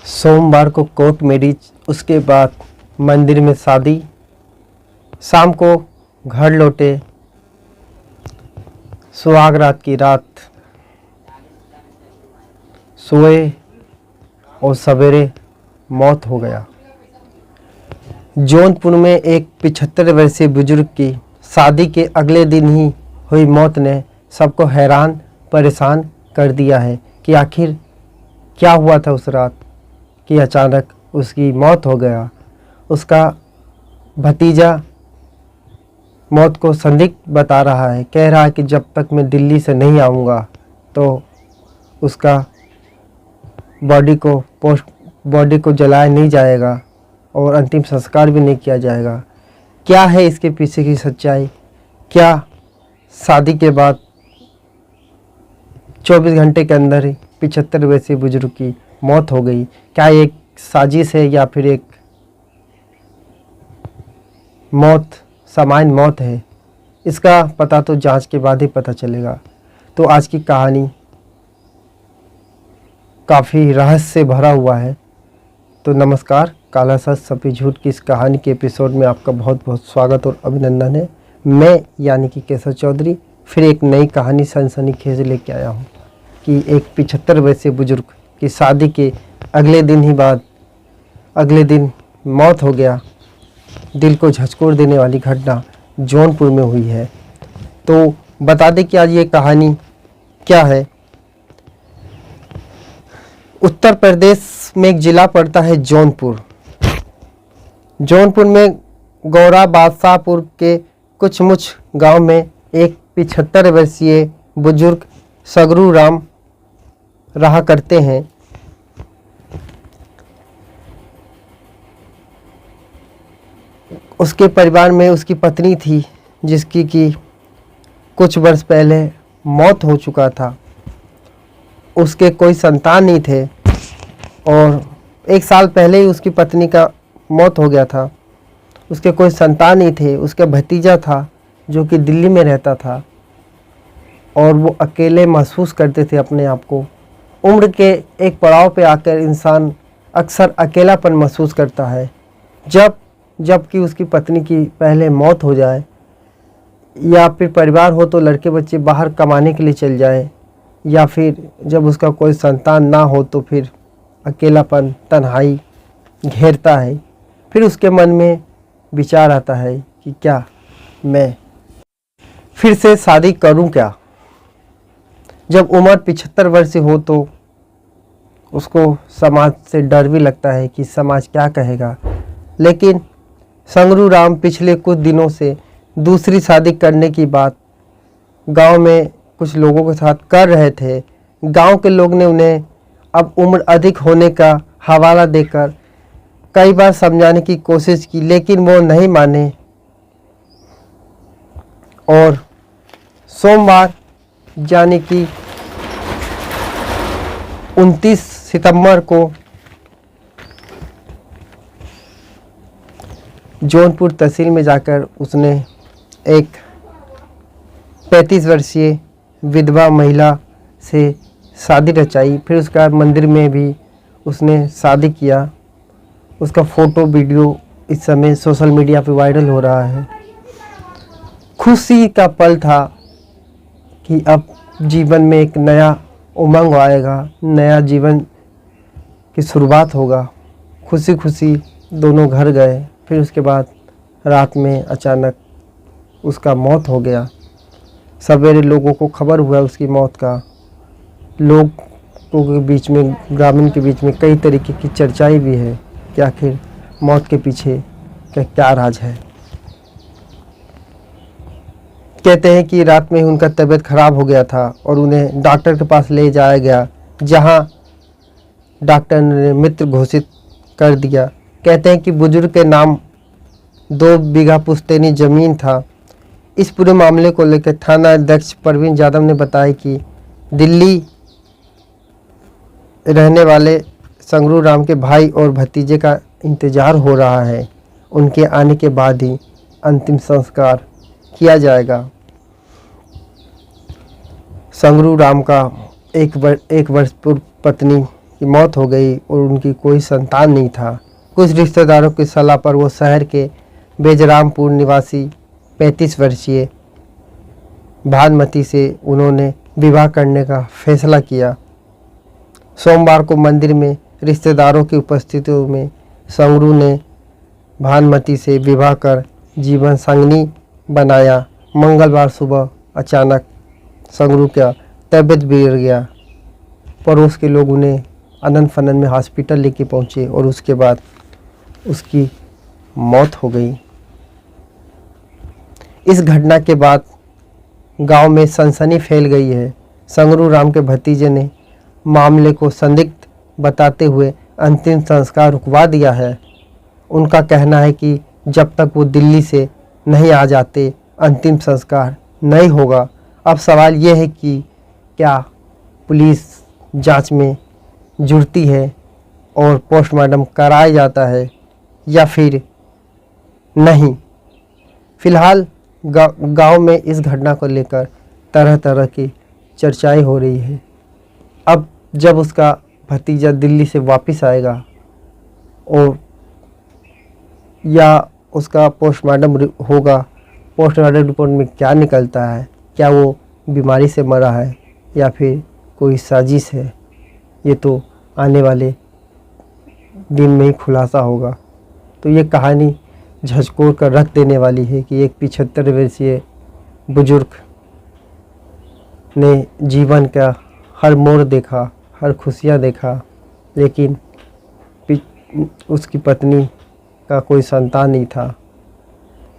सोमवार को court marriage, उसके बाद मंदिर में शादी, शाम को घर लौटे, सुहाग रात की रात सोए और सवेरे मौत हो गया। जौनपुर में एक 75 वर्षीय बुजुर्ग की शादी के अगले दिन ही हुई मौत ने सबको हैरान परेशान कर दिया है कि आखिर क्या हुआ था उस रात कि अचानक उसकी मौत हो गया। उसका भतीजा मौत को संदिग्ध बता रहा है, कह रहा है कि जब तक मैं दिल्ली से नहीं आऊँगा तो उसका बॉडी को जलाया नहीं जाएगा और अंतिम संस्कार भी नहीं किया जाएगा। क्या है इसके पीछे की सच्चाई? क्या शादी के बाद 24 घंटे के अंदर ही 75 वर्षीय बुजुर्ग की मौत हो गई? क्या एक साजिश है या फिर एक सामान्य मौत है? इसका पता तो जांच के बाद ही पता चलेगा। तो आज की कहानी काफ़ी रहस्य से भरा हुआ है। तो नमस्कार, काला सच सफेद झूठ की इस कहानी के एपिसोड में आपका बहुत बहुत स्वागत और अभिनंदन है। मैं यानी कि केशव चौधरी फिर एक नई कहानी सनसनीखेज लेके आया हूँ कि एक 75 वर्षीय बुजुर्ग की शादी के अगले दिन मौत हो गया। दिल को झकझोर देने वाली घटना जौनपुर में हुई है। तो बता दें कि आज ये कहानी क्या है। उत्तर प्रदेश में एक ज़िला पड़ता है जौनपुर। जौनपुर में गौरा बादशाहपुर के कुछ मुछ गांव में एक 75 वर्षीय बुजुर्ग सगरू राम रहा करते हैं। उसके परिवार में उसकी पत्नी थी जिसकी कि कुछ वर्ष पहले मौत हो चुका था। उसके कोई संतान नहीं थे और 1 साल पहले ही उसकी पत्नी का मौत हो गया था। उसके कोई संतान नहीं थे। उसका भतीजा था जो कि दिल्ली में रहता था और वो अकेले महसूस करते थे अपने आप को। उम्र के एक पड़ाव पे आकर इंसान अक्सर अकेलापन महसूस करता है। जबकि उसकी पत्नी की पहले मौत हो जाए या फिर परिवार हो तो लड़के बच्चे बाहर कमाने के लिए चल जाए या फिर जब उसका कोई संतान ना हो तो फिर अकेलापन तन्हाई घेरता है। फिर उसके मन में विचार आता है कि क्या मैं फिर से शादी करूं क्या। जब उम्र 75 वर्ष हो तो उसको समाज से डर भी लगता है कि समाज क्या कहेगा। लेकिन संगरू राम पिछले कुछ दिनों से दूसरी शादी करने की बात गांव में कुछ लोगों के साथ कर रहे थे। गांव के लोग ने उन्हें अब उम्र अधिक होने का हवाला देकर कई बार समझाने की कोशिश की, लेकिन वो नहीं माने। और सोमवार यानी कि 29 सितंबर को जौनपुर तहसील में जाकर उसने एक 35 वर्षीय विधवा महिला से शादी रचाई। फिर उसका मंदिर में भी उसने शादी किया। उसका फ़ोटो वीडियो इस समय सोशल मीडिया पे वायरल हो रहा है। खुशी का पल था कि अब जीवन में एक नया उमंग आएगा, नया जीवन की शुरुआत होगा। खुशी खुशी दोनों घर गए। फिर उसके बाद रात में अचानक उसका मौत हो गया। सवेरे लोगों को खबर हुआ उसकी मौत का। लोगों के बीच में, ग्रामीण के बीच में कई तरीके की चर्चाएं भी है कि आखिर मौत के पीछे क्या राज है। कहते हैं कि रात में ही उनका तबीयत खराब हो गया था और उन्हें डॉक्टर के पास ले जाया गया, जहां डॉक्टर ने मृत घोषित कर दिया। कहते हैं कि बुजुर्ग के नाम 2 बीघा पुश्तैनी ज़मीन था। इस पूरे मामले को लेकर थाना अध्यक्ष प्रवीण यादव ने बताया कि दिल्ली रहने वाले संगरू राम के भाई और भतीजे का इंतज़ार हो रहा है। उनके आने के बाद ही अंतिम संस्कार किया जाएगा। संगरू राम का एक वर्ष पूर्व पत्नी की मौत हो गई और उनकी कोई संतान नहीं था। कुछ रिश्तेदारों की सलाह पर वो शहर के बेजरामपुर निवासी 35 वर्षीय भानुमती से उन्होंने विवाह करने का फैसला किया। सोमवार को मंदिर में रिश्तेदारों की उपस्थिति में संगरू ने भानुमती से विवाह कर जीवन संगनी बनाया। मंगलवार सुबह अचानक संगरू का तबीयत बिगड़ गया। पड़ोस के लोग उन्हें अनन फनन में हॉस्पिटल लेके पहुंचे और उसके बाद उसकी मौत हो गई। इस घटना के बाद गांव में सनसनी फैल गई है। संगरू राम के भतीजे ने मामले को संदिग्ध बताते हुए अंतिम संस्कार रुकवा दिया है। उनका कहना है कि जब तक वो दिल्ली से नहीं आ जाते अंतिम संस्कार नहीं होगा। अब सवाल ये है कि क्या पुलिस जांच में जुड़ती है और पोस्टमार्टम कराया जाता है या फिर नहीं। फिलहाल गांव में इस घटना को लेकर तरह तरह की चर्चाएं हो रही है। अब जब उसका भतीजा दिल्ली से वापस आएगा और या उसका पोस्टमार्टम होगा, पोस्टमार्टम रिपोर्ट में क्या निकलता है, क्या वो बीमारी से मरा है या फिर कोई साजिश है, ये तो आने वाले दिन में ही खुलासा होगा। तो ये कहानी झकझोर कर रख देने वाली है कि एक 75 वर्षीय बुजुर्ग ने जीवन का हर मोड़ देखा, हर खुशियाँ देखा, लेकिन उसकी पत्नी का कोई संतान नहीं था।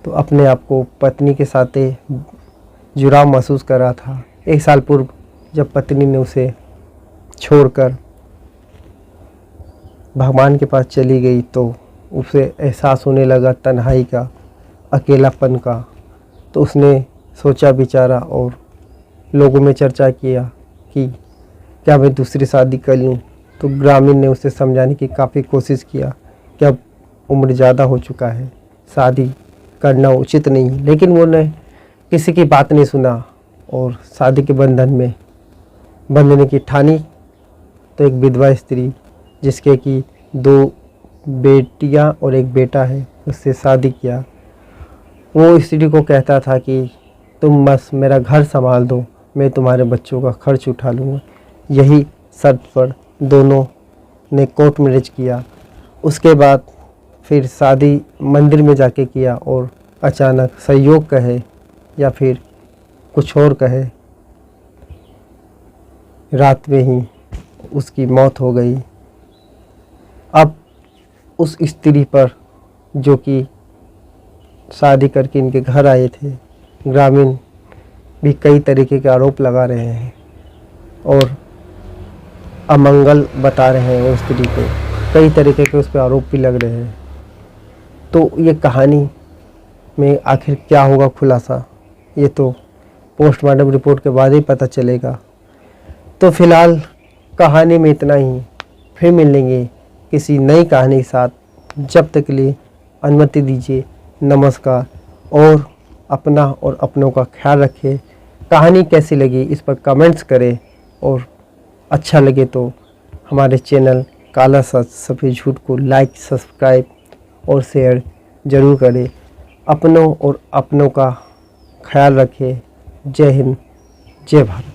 तो अपने आप को पत्नी के साथ जुड़ाव महसूस कर रहा था। 1 साल पूर्व जब पत्नी ने उसे छोड़कर भगवान के पास चली गई तो उसे एहसास होने लगा तन्हाई का, अकेलापन का। तो उसने सोचा विचारा और लोगों में चर्चा किया कि क्या मैं दूसरी शादी कर लूँ। तो ग्रामीण ने उसे समझाने की काफ़ी कोशिश किया कि अब उम्र ज़्यादा हो चुका है, शादी करना उचित नहीं। लेकिन वो ने किसी की बात नहीं सुना और शादी के बंधन में बंधने की ठानी। तो एक विधवा स्त्री जिसके कि 2 बेटियां और 1 बेटा है, उससे शादी किया। वो स्त्री को कहता था कि तुम बस मेरा घर संभाल दो, मैं तुम्हारे बच्चों का खर्च उठा लूँगा। यही शर्त पर दोनों ने कोर्ट मैरिज किया। उसके बाद फिर शादी मंदिर में जाके किया और अचानक संयोग कहे या फिर कुछ और कहे, रात में ही उसकी मौत हो गई। अब उस स्त्री पर जो कि शादी करके इनके घर आए थे, ग्रामीण भी कई तरीके के आरोप लगा रहे हैं और अमंगल बता रहे हैं। उस स्त्री को कई तरीके के उस पर आरोप भी लग रहे हैं। तो ये कहानी में आखिर क्या होगा खुलासा, ये तो पोस्टमार्टम रिपोर्ट के बाद ही पता चलेगा। तो फिलहाल कहानी में इतना ही। फिर मिलेंगे किसी नई कहानी के साथ। जब तक के लिए अनुमति दीजिए, नमस्कार। और अपना और अपनों का ख्याल रखें। कहानी कैसी लगी इस पर कमेंट्स करें और अच्छा लगे तो हमारे चैनल काला सच सफ़ेद झूठ को लाइक, सब्सक्राइब और शेयर ज़रूर करें। अपनों और अपनों का ख्याल रखें। जय हिंद, जय भारत।